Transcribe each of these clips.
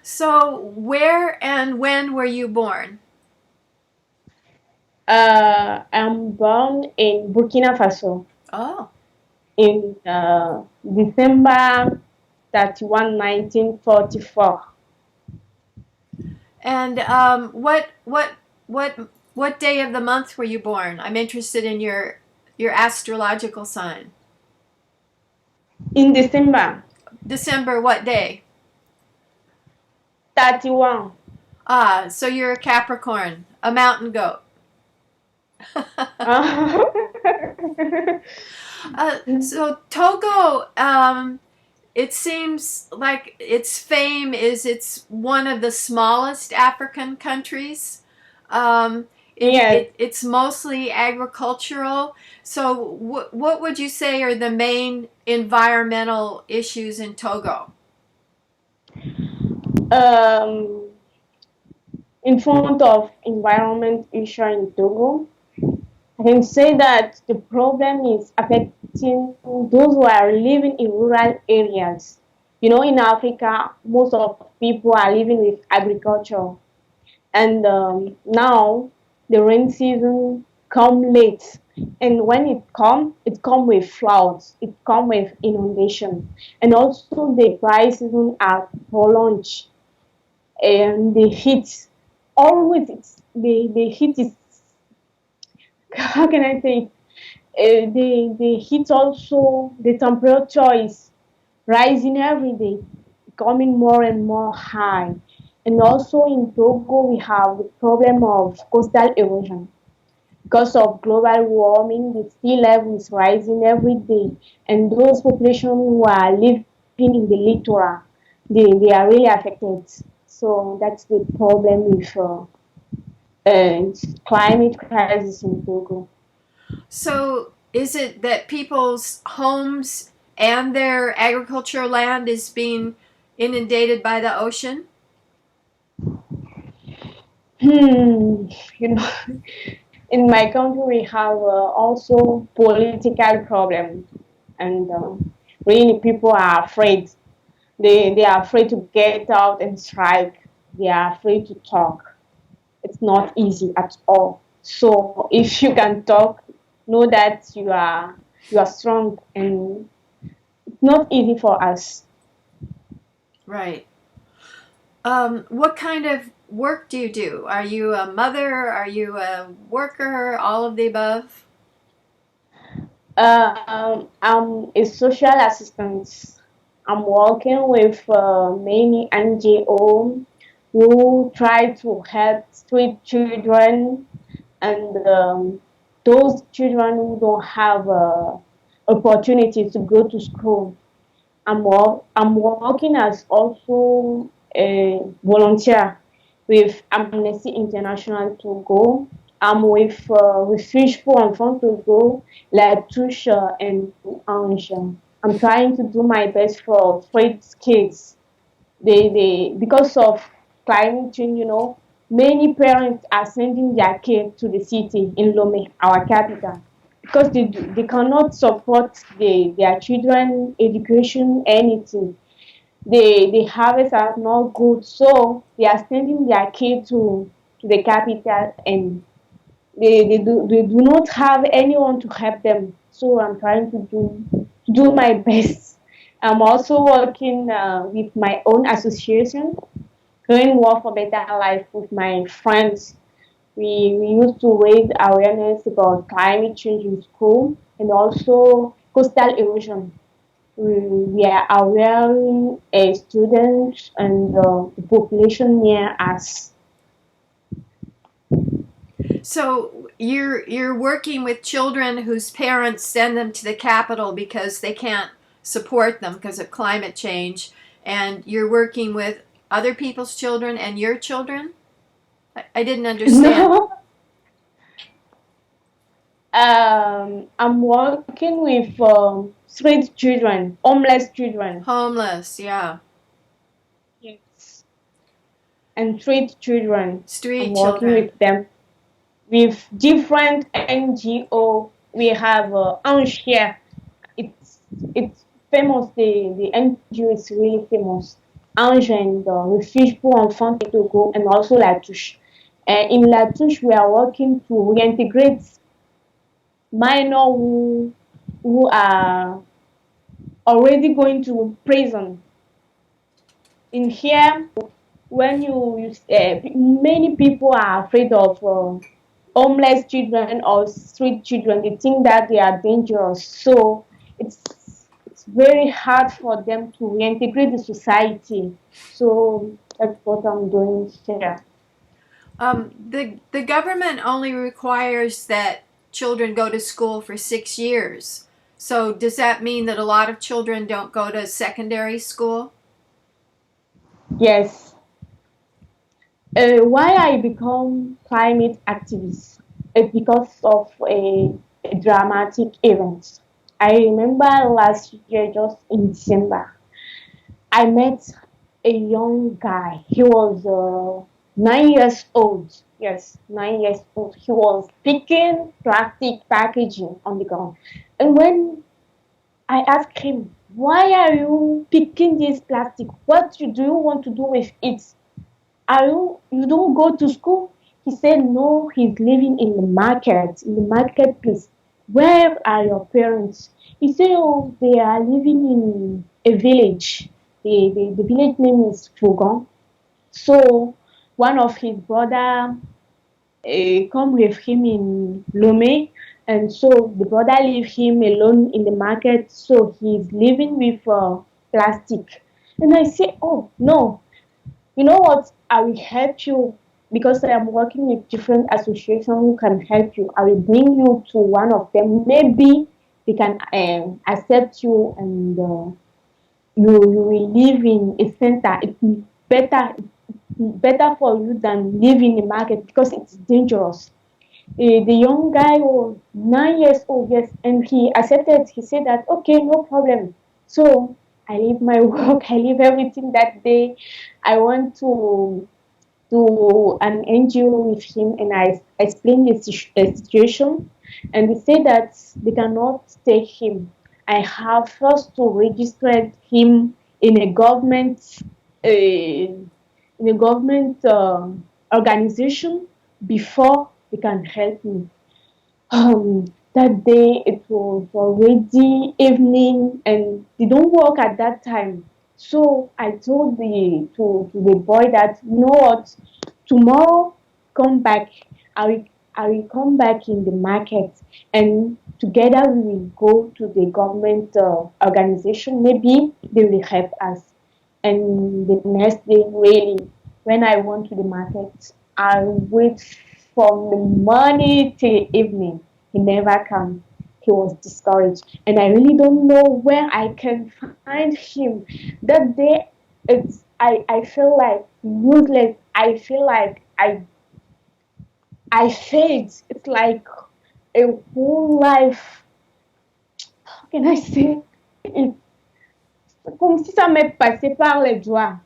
So, where and when were you born? I'm born in Burkina Faso Oh. in December 31, 1944. And what what day of the month were you born? I'm interested in your astrological sign. In December December what day? 31. Ah, so you're a Capricorn, a mountain goat. Uh, So Togo, it seems like its fame is it's one of the smallest African countries. Um, yes. it's mostly agricultural. So, what would you say are the main environmental issues in Togo? Um, in front of environment issue in Togo, I can say that the problem is affecting those who are living in rural areas. You know, in Africa, most of people are living with agriculture, and now the rain season come late, and when it come with floods, it come with inundation, and also the dry season are prolonged, and the heat always the heat is how can I say it? The heat also the temperature is rising every day, becoming more and more high. And also in Togo, we have the problem of coastal erosion. Because of global warming, the sea level is rising every day. And those populations who are living in the littoral, they are really affected. So that's the problem with climate crisis in Togo. So, is it that people's homes and their agricultural land is being inundated by the ocean? Hmm, you know, in my country we have also political problems, and really people are afraid. They are afraid to get out and strike. They are afraid to talk. It's not easy at all. So if you can talk, know that you are strong, and it's not easy for us. Right. What kind of work do you do? Are you a mother? Are you a worker? All of the above? I'm a social assistant. I'm working with many NGO who try to help street children, and those children who don't have opportunity to go to school. I'm working as also a volunteer with Amnesty International Togo. I'm with Fish for Enfants Togo, La Touche and Ange. I'm trying to do my best for freed kids. They because of climate change, you know, many parents are sending their kids to the city in Lome, our capital, because they cannot support their children education, anything. The harvest are not good, so they are sending their kids to the capital, and they do not have anyone to help them. So I'm trying to do my best. I'm also working with my own association, Green War for Better Life, with my friends. We used to raise awareness about climate change in school, and also coastal erosion. We are aware students and the population near us. So you're working with children whose parents send them to the capital because they can't support them because of climate change, and you're working with other people's children and your children. I didn't understand. No, I'm working with street children, homeless children. Homeless, yeah. Yes. And street children. I'm Street working children. with them with different NGO. We have Ange here. It's famous. The NGO is really famous. Ange and Refuge pour Enfants Togo, and also La Touche. In La Touche, we are working to reintegrate minors who are already going to prison. In here, when many people are afraid of homeless children or street children, they think that they are dangerous. So it's very hard for them to reintegrate the society. So that's what I'm doing here. The government only requires that children go to school for 6 years. So does that mean that a lot of children don't go to secondary school? Yes. Why I become climate activist? It's because of a dramatic event. I remember last year, just in December, I met a young guy. He was 9 years old. Yes, 9 years old. He was picking plastic packaging on the ground. And when I asked him, why are you picking this plastic? Do you want to do with it? You don't go to school? He said, no, he's living in the marketplace. Where are your parents? He said, oh, they are living in a village. The village name is Togo. So one of his brother come with him in Lome, and so the brother leave him alone in the market. So he's living with plastic. And I say, oh no, you know what? I will help you because I am working with different associations who can help you. I will bring you to one of them. Maybe they can accept you, and you will live in a center. It's better for you than live in the market because it's dangerous. The young guy was 9 years old, yes, and he accepted. He said that okay, no problem. So I leave my work, I leave everything that day. I went to an NGO with him, and I explained the situation, and they said that they cannot take him. I have first to register him in a government organization before they can help me. That day it was already evening and they don't work at that time. So I told to the boy that you know what, tomorrow come back. I will I will come back in the market and together we will go to the government organization. Maybe they will help us. And the next day, really, when I went to the market, I wait from the morning till evening. He never came. He was discouraged, and I really don't know where I can find him. That day, I feel like useless. I feel like I failed. It's like a whole life. How can I say it? Comme si ça m'est passé par les doigts.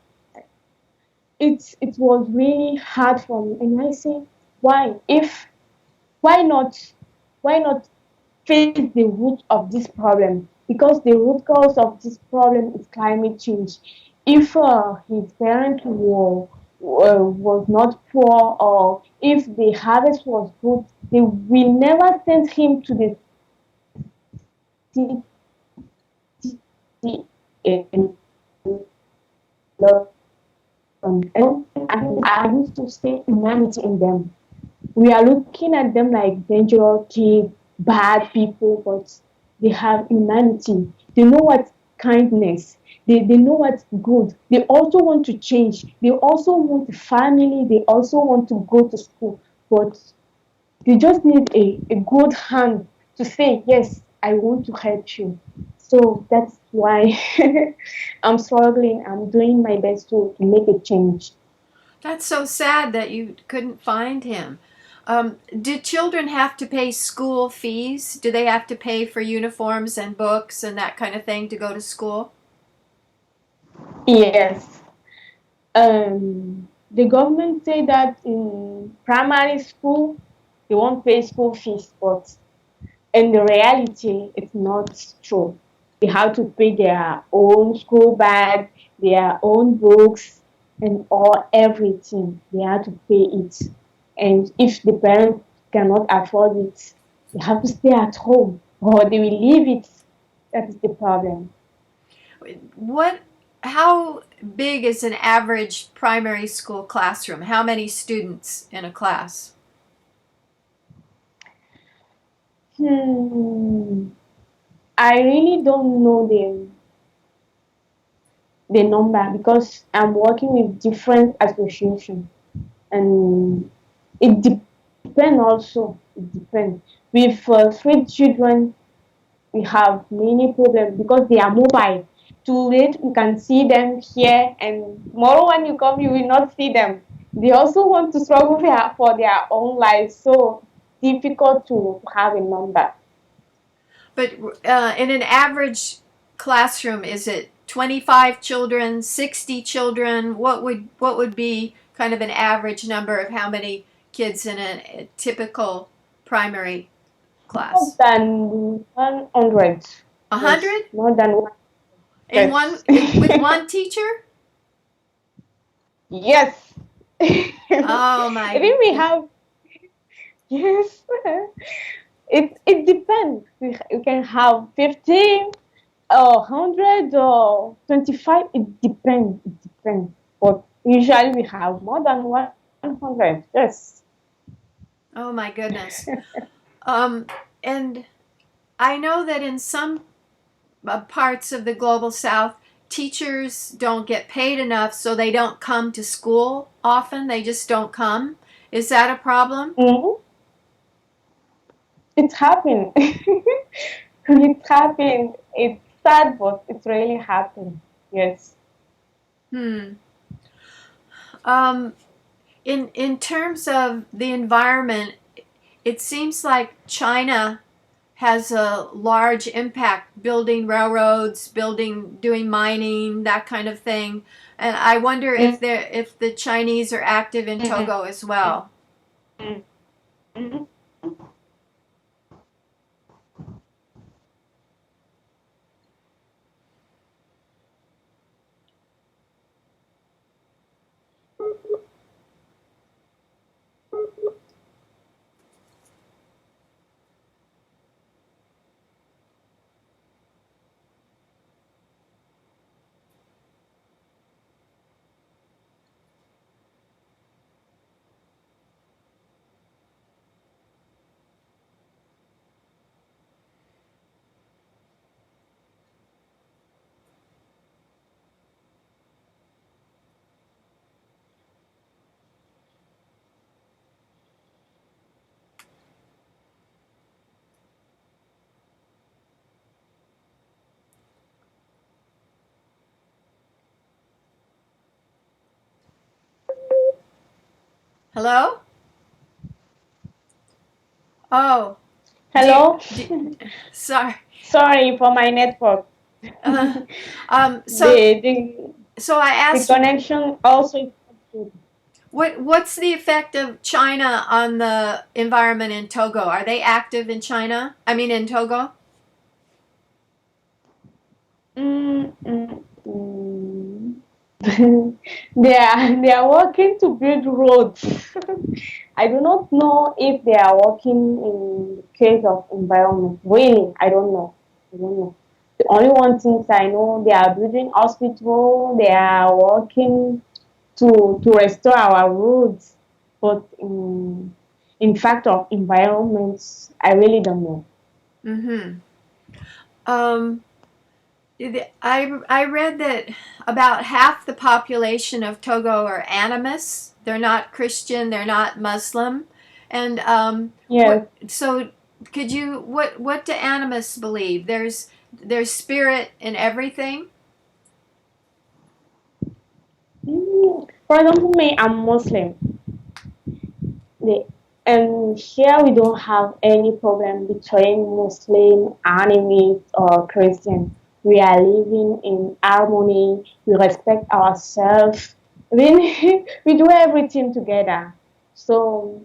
It was really hard for me, and I say, if why not why not face the root of this problem, because the root cause of this problem is climate change. If his parents was not poor, or if the harvest was good, they will never send him to the city and I used to see humanity in them. We are looking at them like dangerous kids, bad people, but they have humanity. They know what kindness. They know what's good. They also want to change. They also want a family. They also want to go to school. But they just need a good hand to say, yes, I want to help you. So that's why I'm struggling. I'm doing my best to make a change. That's so sad that you couldn't find him. Do children have to pay school fees? Do they have to pay for uniforms and books and that kind of thing to go to school? Yes. The government say that in primary school they won't pay school fees, but in the reality, it's not true. They have to pay their own school bag, their own books, and all everything. They have to pay it. And if the parents cannot afford it, they have to stay at home or they will leave it. That is the problem. What? How big is an average primary school classroom? How many students in a class? Hmm. I really don't know the number because I'm working with different associations and it depends also. It depends. With street children, we have many problems because they are mobile. Too late, you can see them here, and tomorrow when you come, you will not see them. They also want to struggle for their own lives, so difficult to have a number. But in an average classroom, is it 25 children, 60 children? What would be kind of an average number of how many kids in a typical primary More class? than 100. A Yes, hundred more than one. in one Yes. with one teacher? Yes. Oh my Even we good. have, yes. It depends. We can have 15 or 100 or 25. It depends. It depends. But usually we have more than 100. Yes. Oh my goodness. Um, and I know that in some parts of the global south, teachers don't get paid enough, so they don't come to school often. They just don't come. Is that a problem? Hmm. It happened. It happened. It's sad, but it really happened. Yes. Hmm. Um, in terms of the environment, it seems like China has a large impact building railroads, doing mining, that kind of thing. And I wonder if the Chinese are active in Togo as well. Hello? Oh, Hello. sorry. Sorry for my network. Uh, so the the so I the asked, connection also is not good. what's the effect of China on the environment in Togo? Are they active in China? I mean, in Togo? Mm, mm, mm. They are working to build roads. I do not know if they are working in the case of environment. Really, I don't know. I don't know. The only one thing I know, they are building hospital. They are working to restore our roads. But in fact of environments, I really don't know. Mm-hmm. Um, I read that about half the population of Togo are Animus. They're not Christian. They're not Muslim. And Yes. could you what do Animus believe? There's spirit in everything. For example, me, I'm Muslim. The, and here we don't have any problem between Muslim, animists, or Christian. We are living in harmony. We respect ourselves. We do everything together. So,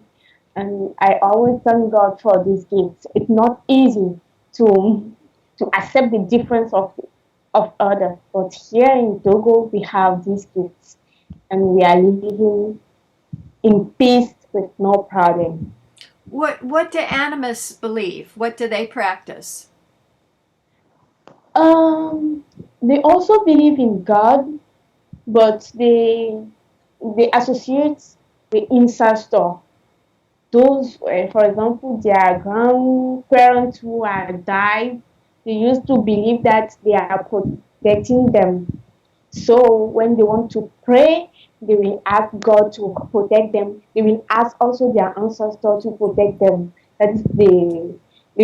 and I always thank God for this gift. It's not easy to to accept the difference of others. But here in Togo, we have these gifts, and we are living in peace with no problem. What do Animus believe? What do they practice? Um, they also believe in God, but they associate the ancestor. Those, for example, their grandparents who have died, they used to believe that they are protecting them. So when they want to pray, they will ask God to protect them. They will ask also their ancestors to protect them. That is the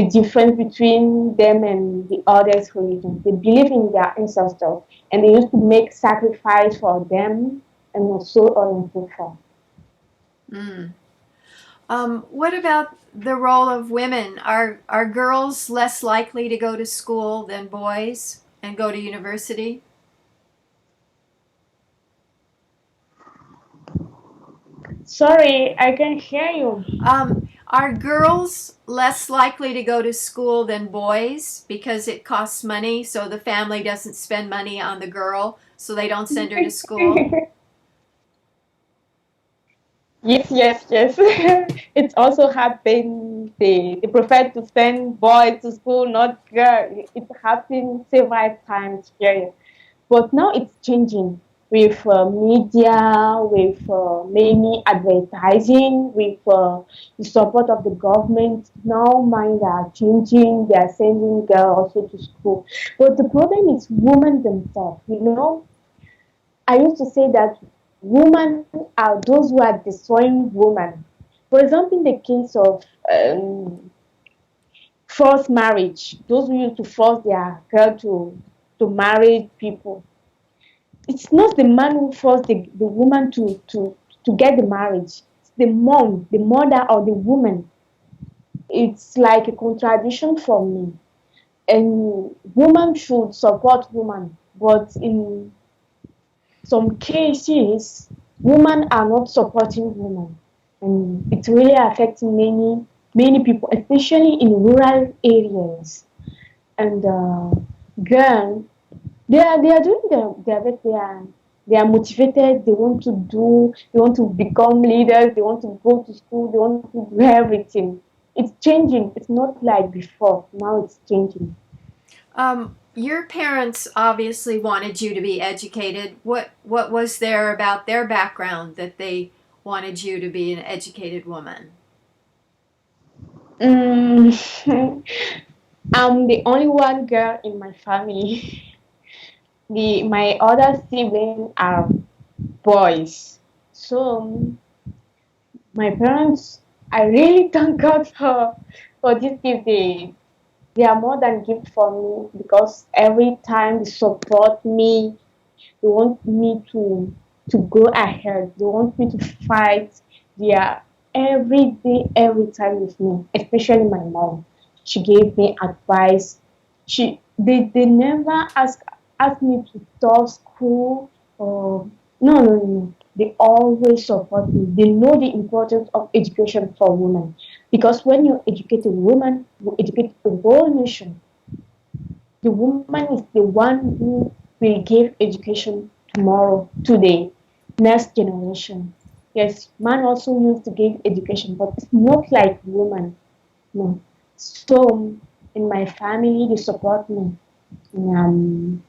difference between them and the others religion. They believe in their ancestors and they used to make sacrifice for them and so on and so forth. Mm. What about the role of women? Are girls less likely to go to school than boys and go to university? Sorry, I can hear you. Are girls less likely to go to school than boys because it costs money, so the family doesn't spend money on the girl, so they don't send her to school? Yes, yes, yes. It's also happened. They prefer to send boys to school, not girl. It happened several times here. But now it's changing with media, with many advertising, with the support of the government. Now minds are changing. They are sending girls also to school. But the problem is women themselves. You know, I used to say that women are those who are destroying women. For example, in the case of forced marriage, those who used to force their girl to marry people, it's not the man who forced the woman to get the marriage. It's the mom, the mother, or the woman. It's like a contradiction for me. And woman should support woman, but in some cases, women are not supporting women, and it's really affecting many people, especially in rural areas. And girl, they are doing their best. They are motivated. They want to become leaders. They want to go to school. They want to do everything. It's changing. It's not like before. Now it's changing. Your parents obviously wanted you to be educated. What was there about their background that they wanted you to be an educated woman? Mm, I'm the only one girl in my family. The my other siblings are boys. So my parents, I really thank God for this gift. They are more than gift for me because every time they support me, they want me to go ahead. They want me to fight. They are every day, every time with me. Especially my mom. She gave me advice. They never ask me to stop school or no. They always support me. They know the importance of education for women. Because when you educate a woman, you educate the whole nation. The woman is the one who will give education tomorrow, today, next generation. Yes, man also used to give education, but it's not like woman. No. So in my family, they support me. And,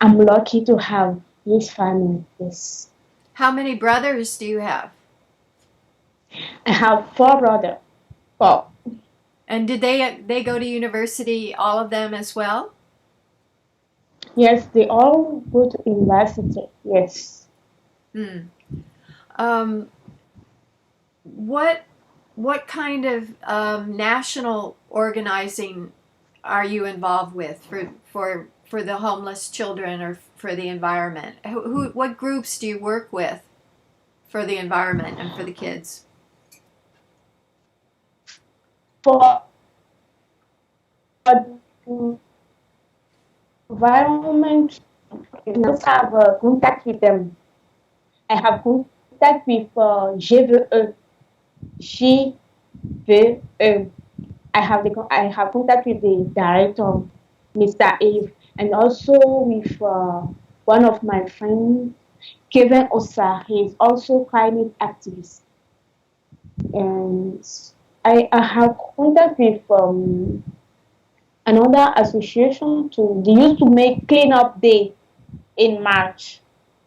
I'm lucky to have this family. Yes, How many brothers do you have? I have four brothers. Four. And did they go to university, all of them as well? Yes, they all go to university. Yes. Hmm. Um, what what kind of national organizing are you involved with for the homeless children or for the environment? What groups do you work with for the environment and for the kids? For environment, I don't have contact with them. I have contact with GVE. GVE. I have contact with the director. Mr. Eve, and also with one of my friends, Kevin Osa. He is also climate activist, and I have contact with another association to they used to make cleanup day in March.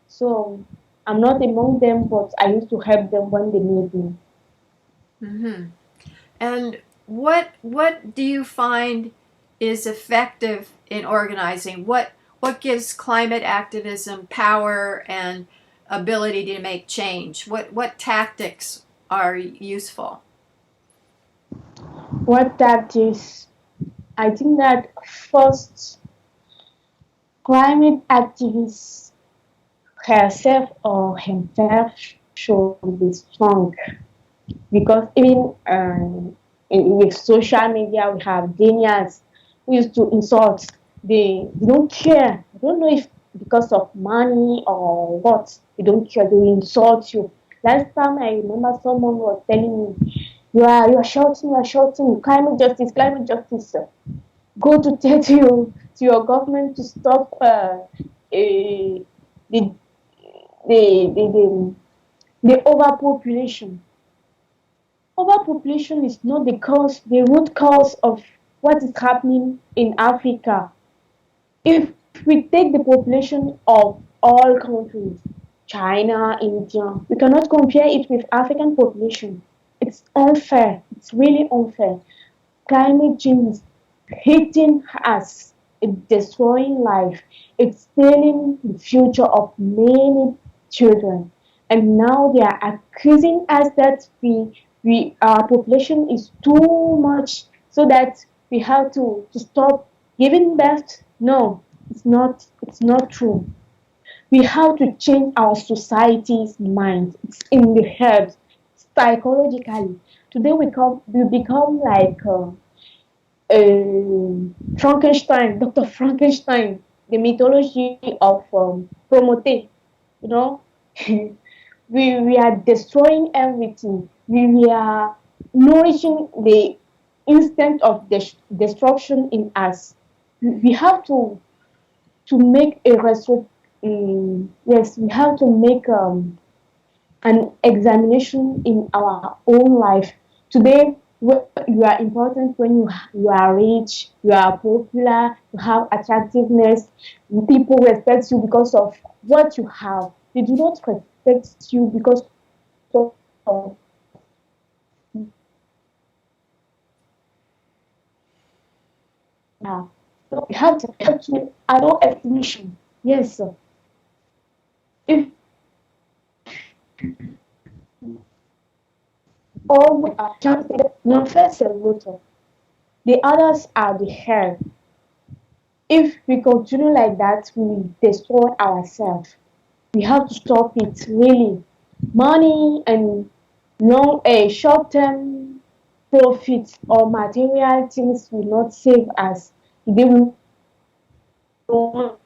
So I'm not among them, but I used to help them when they need me. Mm-hmm. And what do you find is effective in organizing? What gives climate activism power and ability to make change? What tactics are useful? What that is, I think that first, climate activists herself or himself should be strong because even with social media we have Daniels who used to insult. They don't care. I don't know if because of money or what. They don't care. They will insult you. Last time I remember someone was telling me, you are shouting, climate justice. Go to tell to your government to stop the, the, the overpopulation. Overpopulation is not the root cause of what is happening in Africa. If we take the population of all countries, China, India, we cannot compare it with African population. It's unfair. It's really unfair. Climate change is hitting us. It's destroying life. It's stealing the future of many children. And now they are accusing us that our population is too much, so that we have to stop giving birth. No, it's not true. We have to change our society's mind. It's in the head, psychologically. Today we become like Frankenstein, Dr. Frankenstein, the mythology of Promote. You know, we are destroying everything. We are nourishing the instinct of destruction in us. We have to make a yes, we have to make an examination in our own life. Today, you are important when you are rich, you are popular, you have attractiveness, people respect you because of what you have. They do not respect you because of now. So we have to adult estimation. Yes, sir. If all we are chanting, non first voter, the others are the hair. If we continue like that, we will destroy ourselves. We have to stop it, really. Money and short-term profits or material things will not save us. They will want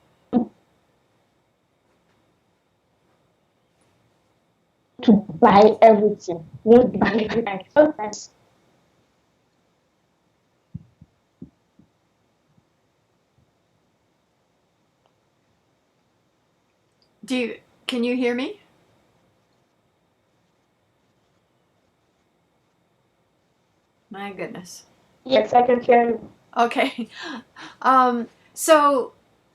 to buy everything. Want to buy everything. Sometimes, Do you can you hear me? My goodness. yes, I can hear you. Okay. So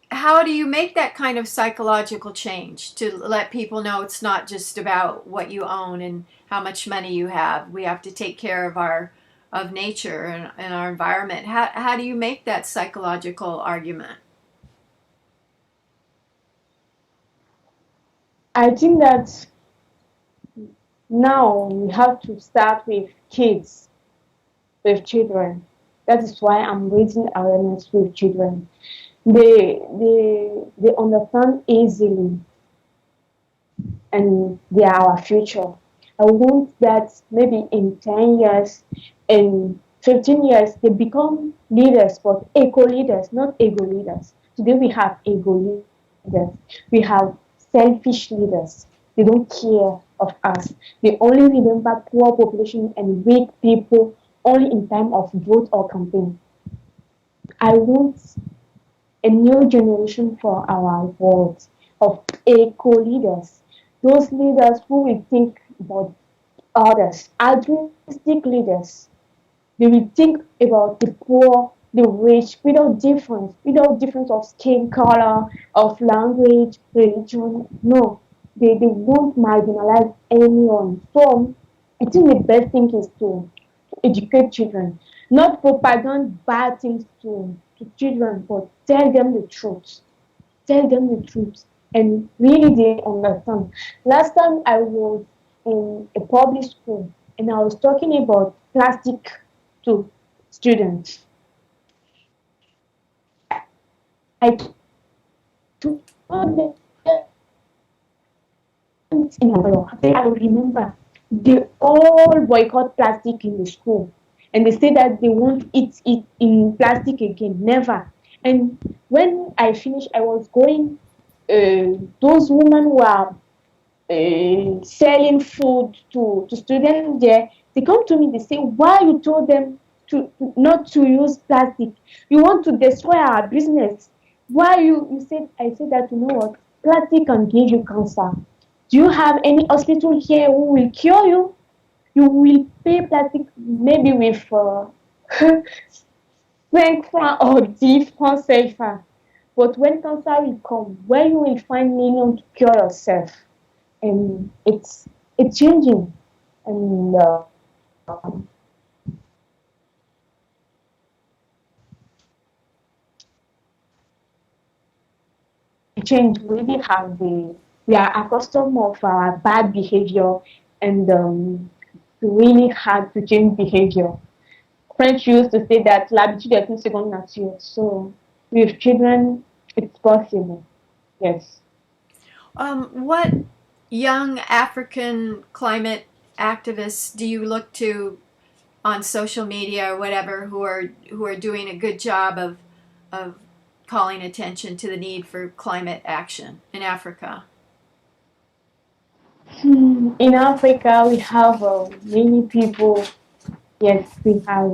how do you make that kind of psychological change to let people know it's not just about what you own and how much money you have? We have to take care of our of nature and our environment. How do you make that psychological argument? I think that now we have to start with kids, with children. That is why I'm raising awareness with children. They understand easily, and they are our future. I want that maybe in 10 years, in 15 years, they become leaders, but eco leaders, not ego leaders. Today we have ego leaders. We have selfish leaders. They don't care of us. They only remember poor population and weak people only in time of vote or campaign. I want a new generation for our world of eco-leaders. Those leaders who will think about others, altruistic leaders. They will think about the poor, the rich, without difference of skin color, of language, religion. No, they won't marginalize anyone. So I think the best thing is to educate children, not propaganda bad things to children, but tell them the truth. Tell them the truth. And really they understand. Last time I was in a public school and I was talking about plastic to students. I told them in I remember they all boycott plastic in the school. And they say that they won't eat it in plastic again, never. And when I finished, I was going, those women were selling food to students there. They come to me, they say, why you told them to not to use plastic? You want to destroy our business. Why you said, I said that, you know what, plastic can give you cancer. Do you have any hospital here who will cure you? You will pay plastic maybe with 5 francs or 10 francs CFA. But when cancer will come, where you will find millions to cure yourself? And it's changing, and change really have the we are accustomed of our bad behavior, and really hard to change behavior. French used to say that l'habitude est une seconde nature. So with children, it's possible. Yes. What young African climate activists do you look to on social media or whatever who are doing a good job of calling attention to the need for climate action in Africa? In Africa, we have many people. Yes, we have,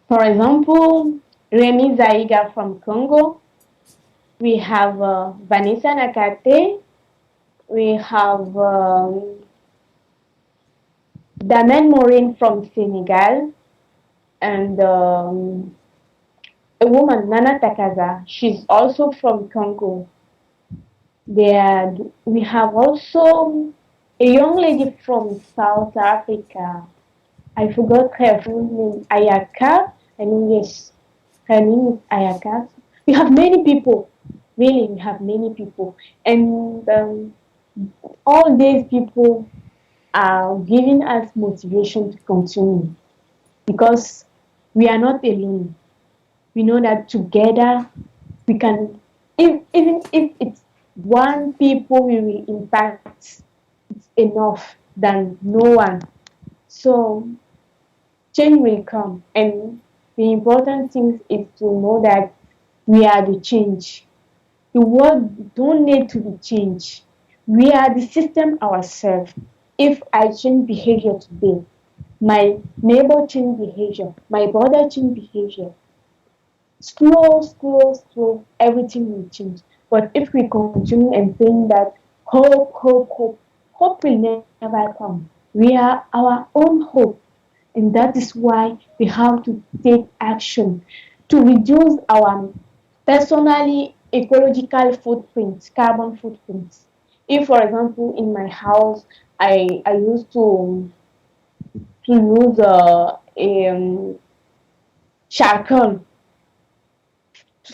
for example, Remy Zaiga from Congo. We have Vanessa Nakate. We have Damen Morin from Senegal. And a woman, Nana Takaza. She's also from Congo. There, we have also a young lady from South Africa. I forgot her full name, Ayaka. I mean, yes, her name is Ayaka. We have many people, really, we have many people. And all these people are giving us motivation to continue because we are not alone. We know that together we can, even if it's one people we will impact, it's enough than no one. So change will come, and the important thing is to know that we are the change. The world don't need to be changed. We are the system ourselves. If I change behavior today, my neighbor change behavior, my brother change behavior, slow, everything will change. But if we continue and saying that hope will never come. We are our own hope. And that is why we have to take action to reduce our personally ecological footprint, carbon footprints. If, for example, in my house, I used to use charcoal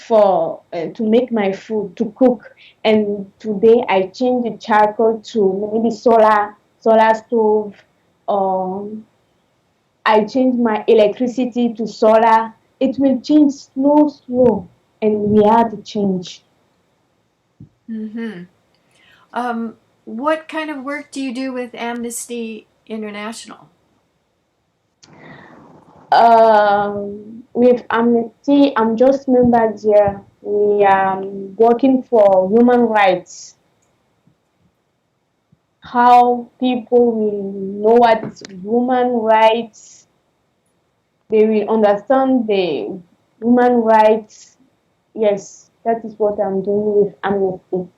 for to make my food to cook, and today I change the charcoal to maybe solar stove, or I change my electricity to solar. It will change slow, and we are the change. Mm-hmm. What kind of work do you do with Amnesty International? With Amnesty, I'm just member there. We are working for human rights. How people will know what is human rights, they will understand the human rights, Yes, that is what I'm doing with Amnesty.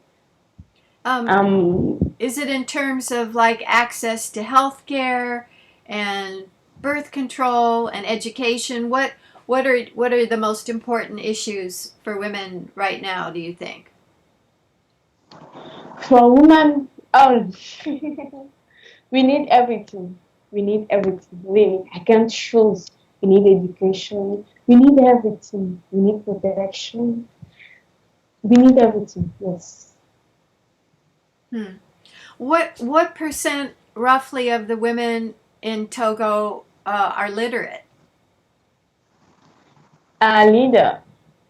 Um, is it in terms of like access to health care and birth control and education? What are the most important issues for women right now, do you think? for women, we need everything. We need everything. Really, I can't choose. We need education. We need everything. We need protection. We need everything. Yes. Hmm. What percent roughly of the women in Togo are literate? A leader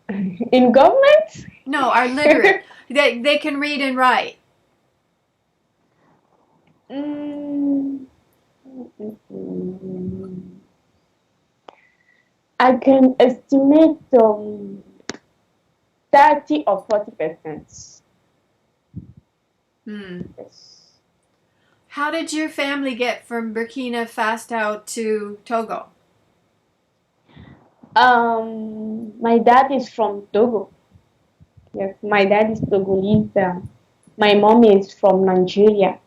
in government. No, are literate. They can read and write. Mm, mm, I can estimate 30 or 40%. Hmm. Yes. How did your family get from Burkina Faso to Togo? My dad is from Togo. Yes, my dad is Togolese. My mom is from Nigeria.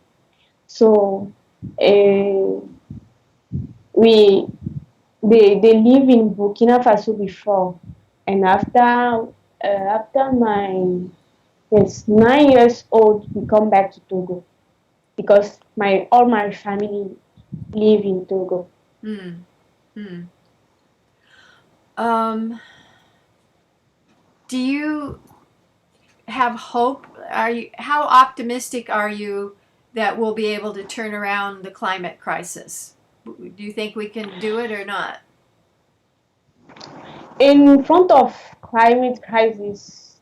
So uh, we they live in Burkina Faso before, and after my yes 9 years old, we come back to Togo because my all my family live in Togo. Hmm. Hmm. Um, do you have hope? How optimistic are you that we'll be able to turn around the climate crisis? Do you think we can do it or not? In front of climate crisis,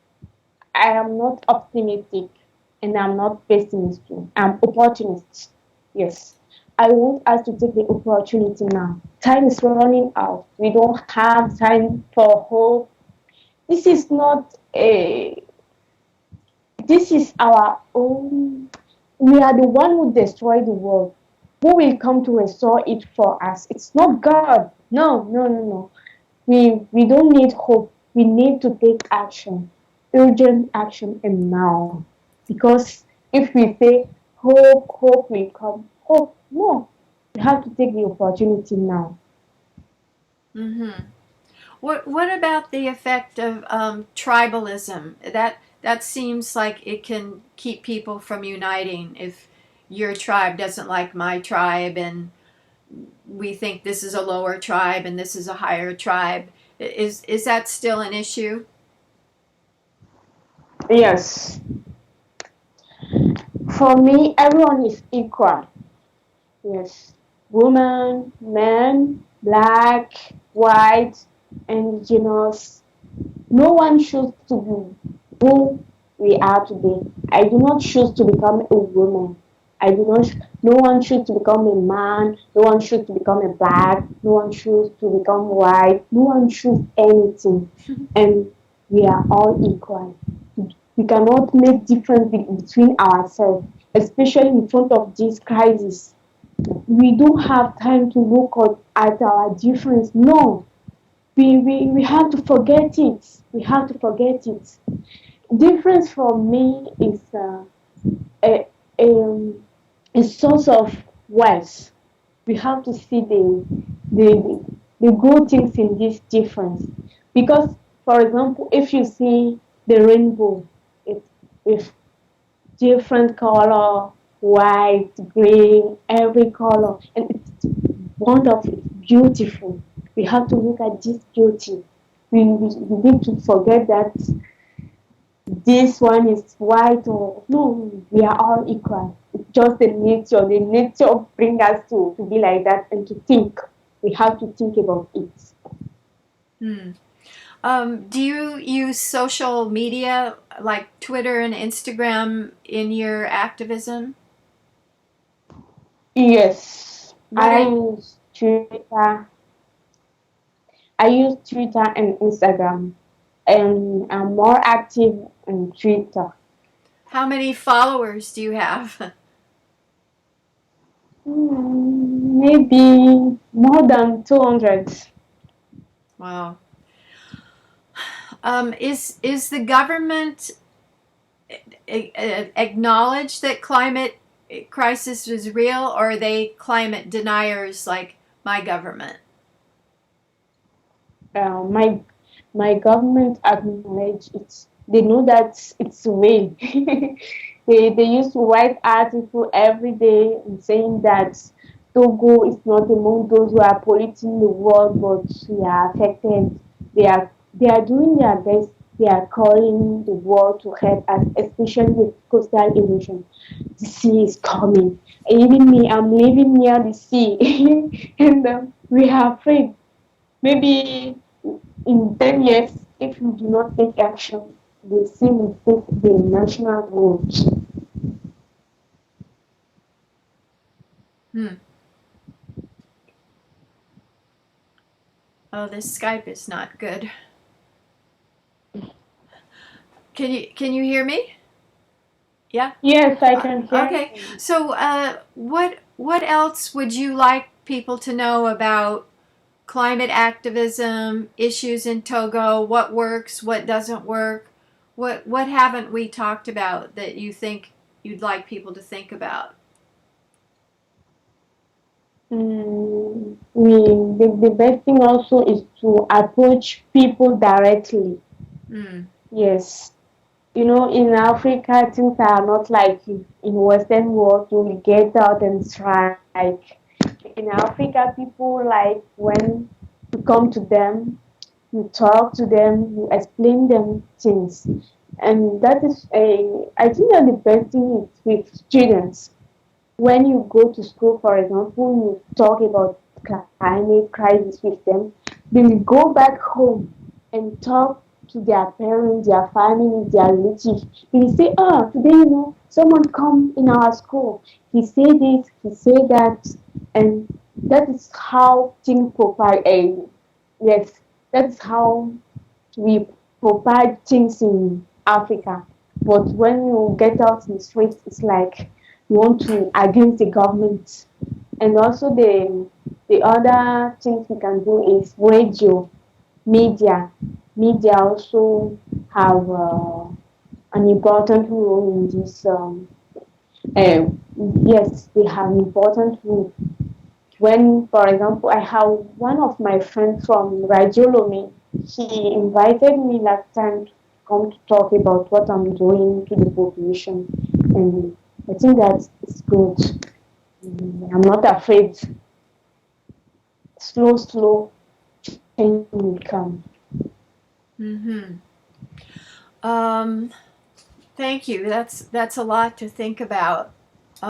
I am not optimistic and I'm not pessimistic. I'm opportunist. Yes. I want us to take the opportunity now. Time is running out. We don't have time for hope. This is not a this is our own. We are the one who destroyed the world. Who will come to restore it for us? It's not God. No, no, no, no. We don't need hope. We need to take action, urgent action, and now. Because if we say hope will come, hope no. We have to take the opportunity now. Mm-hmm. What about the effect of tribalism? That seems like it can keep people from uniting if your tribe doesn't like my tribe and we think this is a lower tribe and this is a higher tribe. Is that still an issue? Yes, for me, everyone is equal. Yes, woman, man, black, white, indigenous. No one chooses to be who we are today. I do not choose to become a woman. I do not. No one chooses to become a man. No one chooses to become a black. No one chooses to become white. No one chooses anything, and we are all equal. We cannot make difference between ourselves, especially in front of this crisis. We don't have time to look at our difference. No, we have to forget it. We have to forget it. Difference for me is a, a, a source of wealth. We have to see the, the good things in this difference. Because, for example, if you see the rainbow, it, with different color, white, green, every color, and it's wonderful, beautiful. We have to look at this beauty. We need to forget that this one is white or no, we are all equal. It's just the nature. The nature bring us to be like that and to think. We have to think about it. Hmm. Do you use social media like Twitter and Instagram in your activism? Yes, What are I use Twitter and Instagram, and I'm more active on Twitter. how many followers do you have? Maybe more than 200. Wow. Is the government acknowledge that climate crisis is real, or are they climate deniers like my government? My government acknowledge it. They know that it's real. They used to write article every day and saying that Togo is not among those who are polluting the world, but we are affected. They are doing their best. They are calling the world to help us, especially with coastal erosion. The sea is coming. Even me, I'm living near the sea, and we are afraid. Maybe in 10 years, if we do not take action, the sea will take the national road. Hmm. Oh, this Skype is not good. Can you hear me? Yeah. Yes, I can hear Okay. you. So, what else would you like people to know about climate activism, issues in Togo? What works? What doesn't work? What haven't we talked about that you think you'd like people to think about? The best thing also is to approach people directly. Hmm. Yes. You know, in Africa, things are not like in Western world. You will get out and strike. In Africa, people like when you come to them, you talk to them, you explain them things, and that is a. I think that the best thing is with students. When you go to school, for example, you talk about climate crisis with them, they will go back home and talk to their parents, their family, their relatives. They will say, "Ah, today, someone come in our school. He said this, he said that," and that is how things propagate. Yes, that's how we provide things in Africa. But when you get out in the streets, it's like you want to against the government. And also the other things we can do is radio, media. Media also have an important role in this. Uh, yes, they have important role. When, for example, I have one of my friends from Radiolomy, he invited me last time to come to talk about what I'm doing to the population, and I think that is good. I'm not afraid. Slow, slow change will come. Mm-hmm. Um, Thank you. That's a lot to think about.